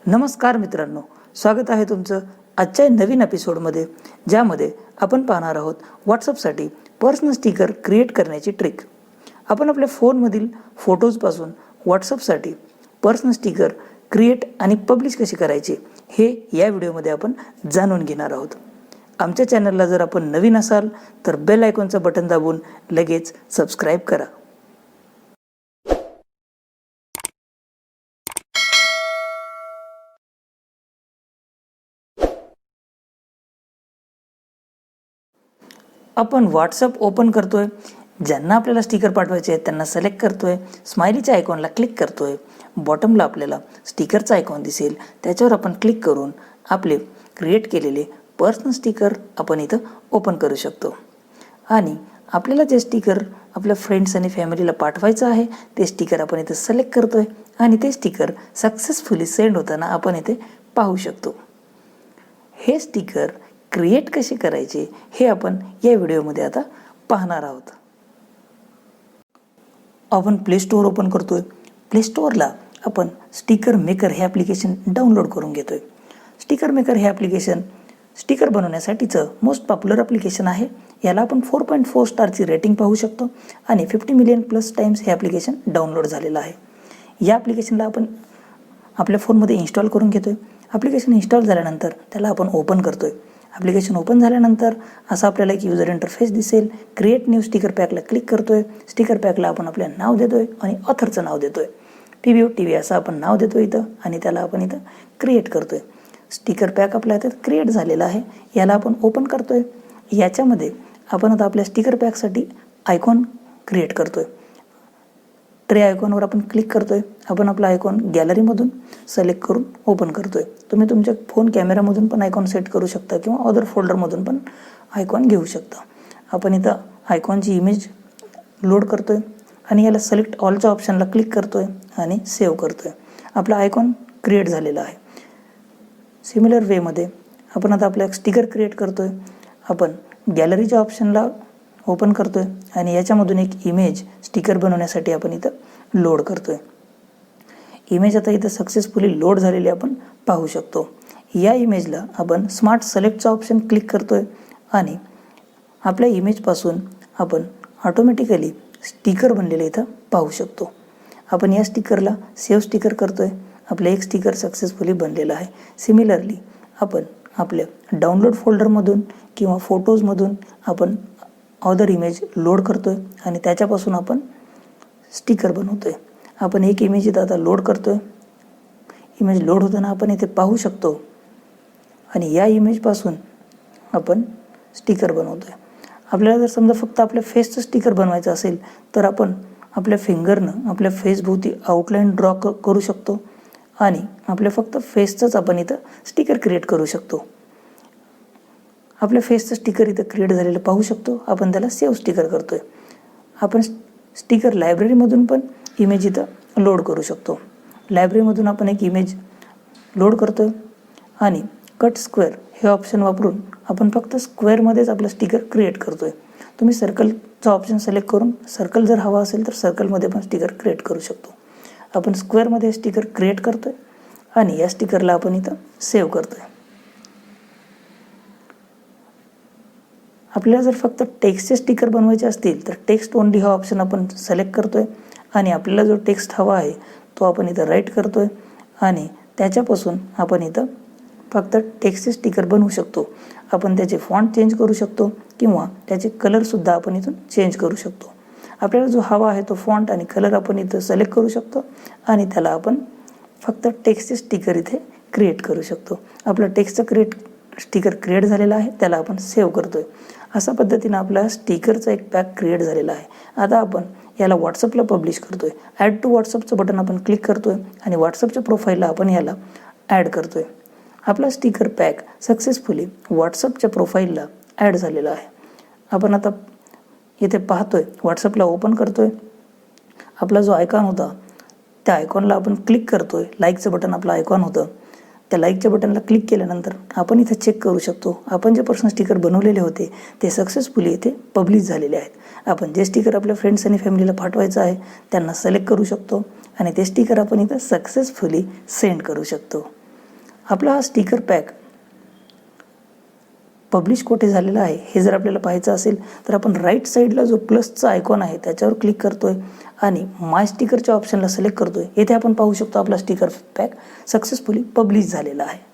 नमस्कार मित्रांनो, स्वागत आहे तुमचं आजच्या नवीन एपिसोडमध्ये, ज्यामध्ये आपण पाहणार आहोत व्हॉट्सअपसाठी पर्सनल स्टिकर क्रिएट करण्याची ट्रिक. आपण आपल्या फोनमधील फोटोजपासून व्हॉट्सअपसाठी पर्सनल स्टिकर क्रिएट आणि पब्लिश कशी करायची हे या व्हिडिओमध्ये आपण जाणून घेणार आहोत. आमच्या चॅनलला जर आपण नवीन असाल तर बेल आयकॉनचं बटन दाबून लगेच सबस्क्राईब करा. आपण व्हॉट्सअप ओपन करतोय, ज्यांना आपल्याला स्टिकर पाठवायचे आहेत त्यांना सिलेक्ट करतोय, स्माइलीच्या आयकॉनला क्लिक करतोय, बॉटमला आपल्याला स्टिकरचा आयकॉन दिसेल, त्याच्यावर आपण क्लिक करून आपले क्रिएट केलेले पर्सनल स्टिकर आपण इथं ओपन करू शकतो. आणि आपल्याला जे स्टिकर आपल्या फ्रेंड्स आणि फॅमिलीला पाठवायचं आहे ते स्टिकर आपण इथं सिलेक्ट करतोय आणि ते स्टिकर सक्सेसफुली सेंड होताना आपण इथे पाहू शकतो. हे स्टिकर क्रिएट कसे करायचे हे आपण या व्हिडिओमध्ये आता पाहणार आहोत. आपण प्ले स्टोअर ओपन करतोय. प्ले स्टोअरला आपण स्टिकर मेकर हे ॲप्लिकेशन डाउनलोड करून घेतोय. स्टिकर मेकर हे ॲप्लिकेशन स्टिकर बनवण्यासाठीचं मोस्ट पॉप्युलर ॲप्लिकेशन आहे. याला आपण 4.4 स्टारची रेटिंग पाहू शकतो आणि 50 मिलियन प्लस टाइम्स हे ॲप्लिकेशन डाउनलोड झालेलं आहे. या ॲप्लिकेशनला आपण आपल्या फोनमध्ये इन्स्टॉल करून घेतोय. ॲप्लिकेशन इन्स्टॉल झाल्यानंतर त्याला आपण ओपन करतोय. ॲप्लिकेशन ओपन झाल्यानंतर असं आपल्याला एक युजर इंटरफेस दिसेल. क्रिएट न्यू स्टिकर पॅकला क्लिक करतोय. स्टिकर पॅकला आपण आपलं नाव देतोय आणि ऑथरचं नाव देतोय. PBOTV असं आपण नाव देतोय इथं आणि त्याला आपण इथं क्रिएट करतोय. स्टिकर पॅक आपल्या हातात क्रिएट झालेला आहे. याला आपण ओपन करतोय. याच्यामध्ये आपण आता आपल्या स्टिकर पॅकसाठी आयकॉन क्रिएट करतोय. ट्रे आयकॉनवर आपण क्लिक करतोय. आपण आपला आयकॉन गॅलरीमधून सिलेक्ट करून ओपन करतोय. तुम्ही तुमच्या फोन कॅमेरामधून पण आयकॉन सेट करू शकता किंवा अदर फोल्डरमधून पण आयकॉन घेऊ शकता. आपण इथं आयकॉनची इमेज लोड करतोय आणि याला सिलेक्ट ऑलच्या ऑप्शनला क्लिक करतोय आणि सेव्ह करतोय. आपला आयकॉन क्रिएट झालेला आहे. सिमिलर वेमध्ये आपण आता आपला स्टिकर क्रिएट करतोय. आपण गॅलरीच्या ऑप्शनला ओपन करतोय आणि याच्यामधून एक इमेज स्टिकर बनवण्यासाठी आपण इथं लोड करतोय. इमेज आता इथं सक्सेसफुली लोड झालेली आपण पाहू शकतो. या इमेजला आपण स्मार्ट सिलेक्टचा ऑप्शन क्लिक करतोय आणि आपल्या इमेजपासून आपण ऑटोमॅटिकली स्टिकर बनलेले इथं पाहू शकतो. आपण या स्टिकरला सेव्ह स्टिकर करतोय. आपलं एक स्टिकर सक्सेसफुली बनलेलं आहे. सिमिलरली आपण आपल्या डाउनलोड फोल्डरमधून किंवा फोटोजमधून आपण अदर इमेज लोड करतोय आणि त्याच्यापासून आपण स्टिकर बनवतोय. आपण एक इमेज इथं आता लोड करतोय. इमेज लोड होताना आपण इथे पाहू शकतो आणि या इमेजपासून आपण स्टिकर बनवतोय. आपल्याला जर समजा फक्त आपल्या फेसचं स्टिकर बनवायचं असेल तर आपण आपल्या फिंगरनं आपल्या फेसभोवती आउटलाईन ड्रॉ करू शकतो आणि आपल्या फक्त फेसचंच आपण इथं स्टिकर क्रिएट करू शकतो. आपल्या फेसचं स्टिकर इथं क्रिएट झालेलं पाहू शकतो. आपण त्याला सेव्ह स्टिकर करतोय. आपण स्टिकर लायब्ररीमधून पण इमेज इथं लोड करू शकतो. लायब्ररीमधून आपण एक इमेज लोड करतोय आणि कट स्क्वेअर हे ऑप्शन वापरून आपण फक्त स्क्वेअरमध्येच आपलं स्टिकर क्रिएट करतोय. तुम्ही सर्कलचा ऑप्शन सिलेक्ट करून सर्कल जर हवा असेल तर सर्कलमध्ये पण स्टिकर क्रिएट करू शकतो. आपण स्क्वेअरमध्ये स्टिकर क्रिएट करतोय आणि या स्टिकरला आपण इथं सेव्ह करतोय. आपल्याला जर फक्त टेक्स्टचे स्टिकर बनवायचे असतील तर टेक्स्ट ओनली हा ऑप्शन आपण सिलेक्ट करतोय आणि आपल्याला जो टेक्स्ट हवा आहे तो आपण इथं राईट करतोय आणि त्याच्यापासून आपण इथं फक्त टेक्स्टचे स्टिकर बनवू शकतो. आपण त्याचे फॉन्ट चेंज करू शकतो किंवा त्याचे कलरसुद्धा आपण इथून चेंज करू शकतो. आपल्याला जो हवा आहे तो फॉन्ट आणि कलर आपण इथं सिलेक्ट करू शकतो आणि त्याला आपण फक्त टेक्स्टचे स्टिकर इथे क्रिएट करू शकतो. आपलं टेक्स्टचं स्टिकर क्रिएट झालेलं आहे, त्याला आपण सेव्ह करतोय. अशा पद्धतीनं आपला स्टिकरचा एक पॅक क्रिएट झालेला आहे. आता आपण याला व्हॉट्सअपला पब्लिश करतोय. ॲड टू व्हॉट्सअपचं बटन आपण क्लिक करतोय आणि व्हॉट्सअपच्या प्रोफाईलला आपण याला ॲड करतोय. आपला स्टिकर पॅक सक्सेसफुली व्हॉट्सअपच्या प्रोफाईलला ॲड झालेला आहे. आपण आता इथे पाहतोय, व्हॉट्सअपला ओपन करतोय. आपला जो आयकॉन होता त्या आयकॉनला आपण क्लिक करतोय. लाईकचं बटन आपलं आयकॉन होतं. त्या लाईकच्या बटनला क्लिक केल्यानंतर आपण इथे चेक करू शकतो आपण जे पर्सनल स्टिकर बनवलेले होते ते सक्सेसफुली इथे पब्लिश झालेले आहेत. आपण जे स्टिकर आपल्या फ्रेंड्स आणि फॅमिलीला पाठवायचं आहे त्यांना सिलेक्ट करू शकतो आणि ते स्टिकर आपण इथं सक्सेसफुली सेंड करू शकतो. आपला हा स्टिकर पॅक पब्लिश कुठे झालेला आहे हे जर आपल्याला पाहायचं असेल तर आपण राईट साईडला जो प्लसचा आयकॉन आहे त्याच्यावर क्लिक करतोय आणि माय स्टिकरच्या ऑप्शनला सिलेक्ट करतोय. येथे आपण पाहू शकतो आपला स्टिकर पॅक सक्सेसफुली पब्लिश झालेला आहे.